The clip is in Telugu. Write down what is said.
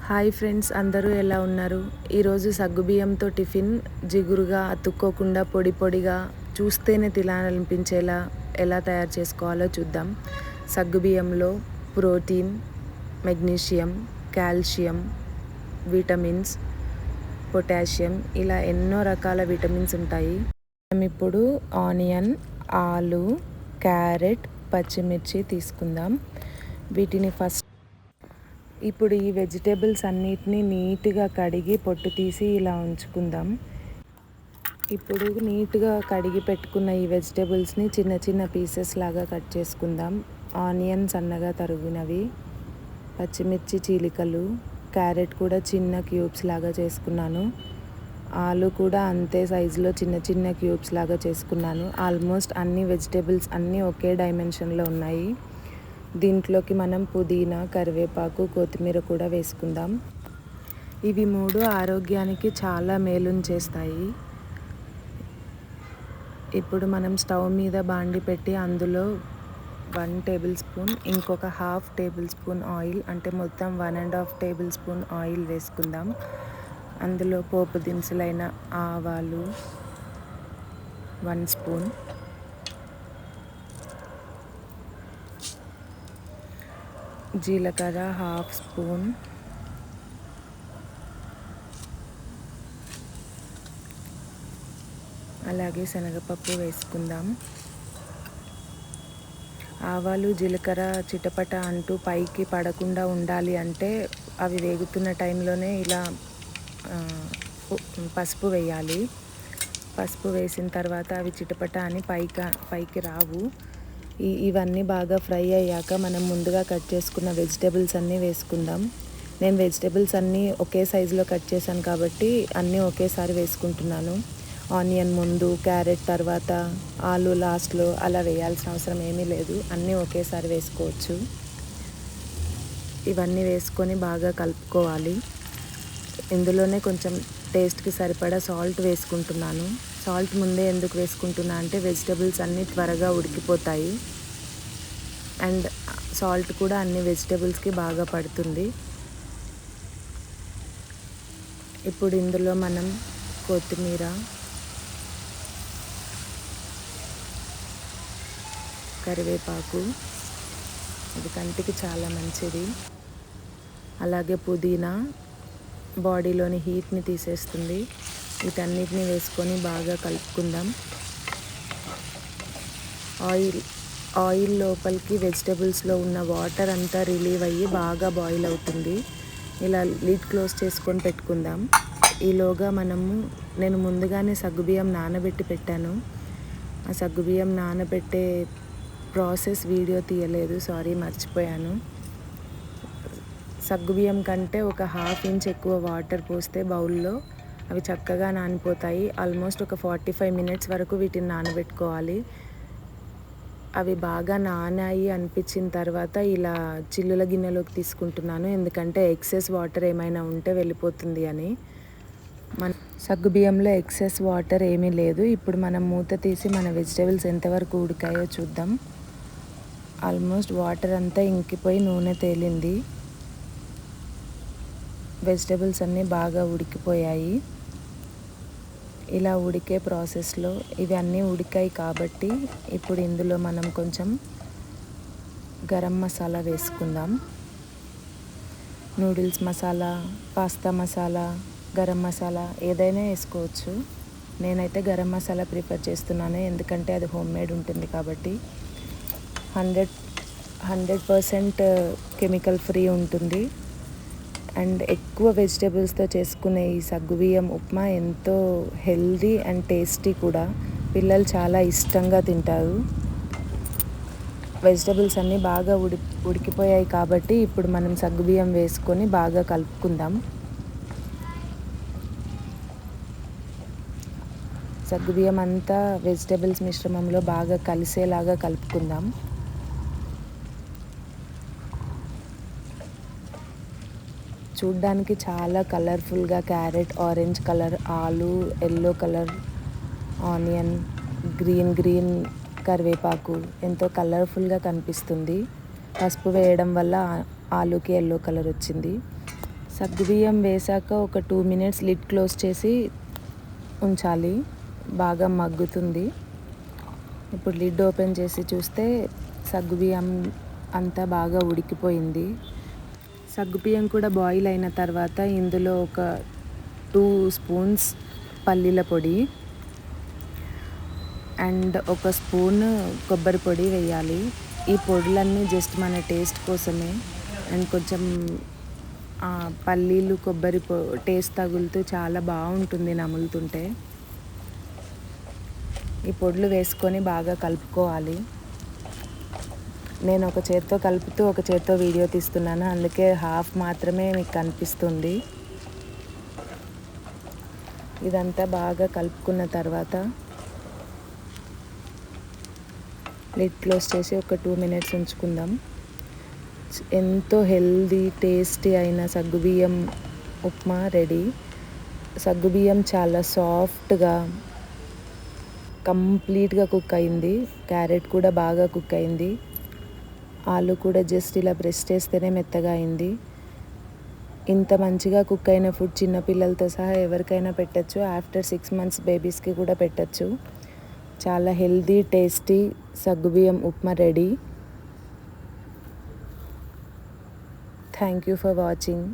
హాయ్ ఫ్రెండ్స్, అందరూ ఎలా ఉన్నారు? ఈరోజు సగ్గుబియ్యంతో టిఫిన్ జిగురుగా అతుక్కోకుండా పొడి పొడిగా చూస్తేనే తినాలనిపించేలా ఎలా తయారు చేసుకోవాలో చూద్దాం. సగ్గుబియ్యంలో protein, magnesium, calcium, vitamins, potassium ఇలా ఎన్నో రకాల విటమిన్స్ ఉంటాయి. మనం ఇప్పుడు ఆనియన్, ఆలు, క్యారెట్, పచ్చిమిర్చి తీసుకుందాం. వీటిని ఇప్పుడు ఈ వెజిటేబుల్స్ అన్నిటినీ నీట్గా కడిగి పొట్టు తీసి ఇలా ఉంచుకుందాం. ఇప్పుడు నీట్గా కడిగి పెట్టుకున్న ఈ వెజిటేబుల్స్ని చిన్న చిన్న పీసెస్ లాగా కట్ చేసుకుందాం. ఆనియన్ సన్నగా తరిగినవి, పచ్చిమిర్చి చీలికలు, క్యారెట్ కూడా చిన్న క్యూబ్స్ లాగా చేసుకున్నాను. ఆలు కూడా అంతే సైజులో చిన్న చిన్న క్యూబ్స్ లాగా చేసుకున్నాను. ఆల్మోస్ట్ అన్ని వెజిటేబుల్స్ అన్నీ ఒకే డైమెన్షన్లో ఉన్నాయి. దీంట్లోకి మనం పుదీనా, కరివేపాకు, కొత్తిమీర కూడా వేసుకుందాం. ఇవి మూడు ఆరోగ్యానికి చాలా మేలుని చేస్తాయి. ఇప్పుడు మనం స్టవ్ మీద బాండి పెట్టి అందులో 1 టేబుల్ స్పూన్, ఇంకొక 1/2 టేబుల్ స్పూన్ ఆయిల్, అంటే మొత్తం 1.5 టేబుల్ స్పూన్ ఆయిల్ వేసుకుందాం. అందులో పోపు దినుసులైన ఆవాలు 1 స్పూన్, జీలకర్ర 1/2 స్పూన్, అలాగే శనగపప్పు వేసుకుందాం. ఆవాలు, జీలకర్ర చిటపట అంటూ పైకి పడకుండా ఉండాలి అంటే అవి వేగుతున్న టైంలోనే ఇలా పసుపు వేయాలి. పసుపు వేసిన తర్వాత అవి చిటపట అని పైకి రావు. ఇవన్నీ బాగా ఫ్రై అయ్యాక మనం ముందుగా కట్ చేసుకున్న వెజిటేబుల్స్ అన్నీ వేసుకుందాం. నేను వెజిటేబుల్స్ అన్నీ ఒకే సైజులో కట్ చేశాను కాబట్టి అన్నీ ఒకేసారి వేసుకుంటున్నాను. ఆనియన్ ముందు, క్యారెట్ తర్వాత, ఆలు లాస్ట్లో అలా వేయాల్సిన అవసరం ఏమీ లేదు. అన్నీ ఒకేసారి వేసుకోవచ్చు. ఇవన్నీ వేసుకొని బాగా కలుపుకోవాలి. ఇందులోనే కొంచెం టేస్ట్కి సరిపడా సాల్ట్ వేసుకుంటున్నాను. సాల్ట్ ముందే ఎందుకు వేసుకుంటున్నా అంటే వెజిటేబుల్స్ అన్నీ త్వరగా ఉడికిపోతాయి అండ్ సాల్ట్ కూడా అన్ని వెజిటేబుల్స్కి బాగా పడుతుంది. ఇప్పుడు ఇందులో మనం కొత్తిమీర, కరివేపాకు, ఇది కంటికి చాలా మంచిది, అలాగే పుదీనా బాడీలోని హీట్ని తీసేస్తుంది. వీటన్నిటిని వేసుకొని బాగా కలుపుకుందాం. ఆయిల్ లోపలికి వెజిటేబుల్స్లో ఉన్న వాటర్ అంతా రిలీవ్ అయ్యి బాగా బాయిల్ అవుతుంది. ఇలా లిడ్ క్లోజ్ చేసుకొని పెట్టుకుందాం. ఈలోగా నేను ముందుగానే సగ్గుబియ్యం నానబెట్టి పెట్టాను. ఆ సగ్గుబియ్యం నానబెట్టే ప్రాసెస్ వీడియో తీయలేదు, సారీ, మర్చిపోయాను. సగ్గుబియ్యం కంటే ఒక 1/2 ఇంచ్ ఎక్కువ వాటర్ పోస్తే బౌల్లో అవి చక్కగా నానిపోతాయి. ఆల్మోస్ట్ ఒక 45 మినిట్స్ వరకు వీటిని నానబెట్టుకోవాలి. అవి బాగా నానాయి అనిపించిన తర్వాత ఇలా చిల్లుల గిన్నెలోకి తీసుకుంటున్నాను, ఎందుకంటే ఎక్సెస్ వాటర్ ఏమైనా ఉంటే వెళ్ళిపోతుంది అని. సగ్గుబియ్యంలో ఎక్సెస్ వాటర్ ఏమీ లేదు. ఇప్పుడు మనం మూత తీసి మన వెజిటేబుల్స్ ఎంతవరకు ఉడికాయో చూద్దాం. ఆల్మోస్ట్ వాటర్ అంతా ఇంకిపోయి నూనె తేలింది. వెజిటేబుల్స్ అన్నీ బాగా ఉడికిపోయాయి. ఇలా ఉడికే ప్రాసెస్లో ఇవి అన్నీ ఉడికాయి కాబట్టి ఇప్పుడు ఇందులో మనం కొంచెం గరం మసాలా వేసుకుందాం. నూడిల్స్ మసాలా, పాస్తా మసాలా, గరం మసాలా ఏదైనా వేసుకోవచ్చు. నేనైతే గరం మసాలా ప్రిఫర్ చేస్తున్నాను, ఎందుకంటే అది హోమ్మేడ్ ఉంటుంది కాబట్టి. 100% కెమికల్ ఫ్రీ ఉంటుంది. అండ్ ఎక్కువ వెజిటేబుల్స్తో చేసుకునే ఈ సగ్గుబియ్యం ఉప్మా ఎంతో హెల్దీ అండ్ టేస్టీ కూడా. పిల్లలు చాలా ఇష్టంగా తింటారు. వెజిటేబుల్స్ అన్నీ బాగా ఉడికిపోయాయి కాబట్టి ఇప్పుడు మనం సగ్గుబియ్యం వేసుకొని బాగా కలుపుకుందాం. సగ్గుబియ్యం అంతా వెజిటేబుల్స్ మిశ్రమంలో బాగా కలిసేలాగా కలుపుకుందాం. చూడ్డానికి చాలా కలర్ఫుల్గా క్యారెట్ ఆరెంజ్ కలర్, ఆలు ఎల్లో కలర్, ఆనియన్ గ్రీన్ కరివేపాకు ఎంతో కలర్ఫుల్గా కనిపిస్తుంది. పసుపు వేయడం వల్ల ఆలుకి ఎల్లో కలర్ వచ్చింది. సగ్గుబియ్యం వేశాక ఒక 2 మినిట్స్ లిడ్ క్లోజ్ చేసి ఉంచాలి, బాగా మగ్గుతుంది. ఇప్పుడు లిడ్ ఓపెన్ చేసి చూస్తే సగ్గుబియ్యం అంతా బాగా ఉడికిపోయింది. సగ్గుబియ్యం కూడా బాయిల్ అయిన తర్వాత ఇందులో ఒక 2 స్పూన్స్ పల్లీల పొడి అండ్ ఒక స్పూన్ కొబ్బరి పొడి వేయాలి. ఈ పొడులన్నీ జస్ట్ మన టేస్ట్ కోసమే. అండ్ కొంచెం పల్లీలు కొబ్బరి టేస్ట్ తగులుతూ చాలా బాగుంటుంది నములుతుంటే. ఈ పొడులు వేసుకొని బాగా కలుపుకోవాలి. నేను ఒక చేత్తో కలుపుతూ ఒక చేత్తో వీడియో తీస్తున్నాను, అందుకే హాఫ్ మాత్రమే మీకు కనిపిస్తుంది. ఇదంతా బాగా కలుపుకున్న తర్వాత లిడ్ క్లోజ్ చేసి ఒక 2 మినిట్స్ ఉంచుకుందాం. ఎంతో హెల్దీ టేస్టీ అయిన సగ్గుబియ్యం ఉప్మా రెడీ. సగ్గుబియ్యం చాలా సాఫ్ట్గా కంప్లీట్గా కుక్ అయింది. క్యారెట్ కూడా బాగా కుక్ అయింది. ఆలు కూడా జస్ట్ ఇలా ప్రెస్ చేస్తేనే మెత్తగా అయింది. ఇంత మంచిగా కుక్ అయిన ఫుడ్ చిన్నపిల్లలతో సహా ఎవరికైనా పెట్టచ్చు. ఆఫ్టర్ 6 months బేబీస్కి కూడా పెట్టచ్చు. చాలా హెల్దీ టేస్టీ సగ్గుబియ్యం upma ready. Thank you for watching.